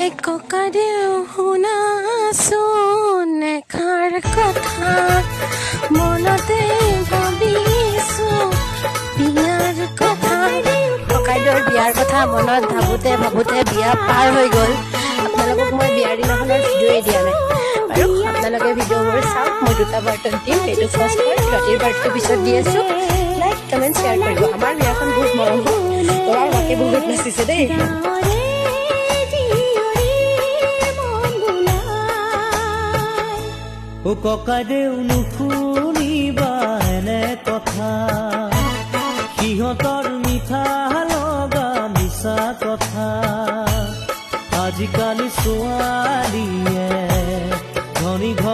এককাৰেও শুনাচোন এষাৰ কথা মনতে ভাবিছো বিয়াৰ কথা। ককাইদেউৰ বিয়াৰ কথা মনত ভাবোঁতে ভাবোঁতে বিয়া পাৰ হৈ গ'ল। আপোনালোকক মই বিয়াৰ দিনাখনৰ ভিডিঅ'ই দিয়া নাই আৰু আপোনালোকে ভিডিঅ'বোৰ চাওক। মই 2টা বাৰ্টন দিম, এইটো ফাৰ্ষ্ট পাৰ্ট, ৰাতিৰ পাৰ্টটো পিছত দি আছোঁ। লাইক কমেণ্ট শ্বেয়াৰ কৰিব। আমাৰ বিয়াখন বহুত মৰম হ'ল, ল'ৰাৰ মাকে বহুত নাচিছে দেই। ও ককাইদেউ নুশুনিবা এনে কথা, সিহঁতৰ মিঠা লগা মিছা কথা। আজিকালি ছোৱালীয়ে ধনী ঘৰ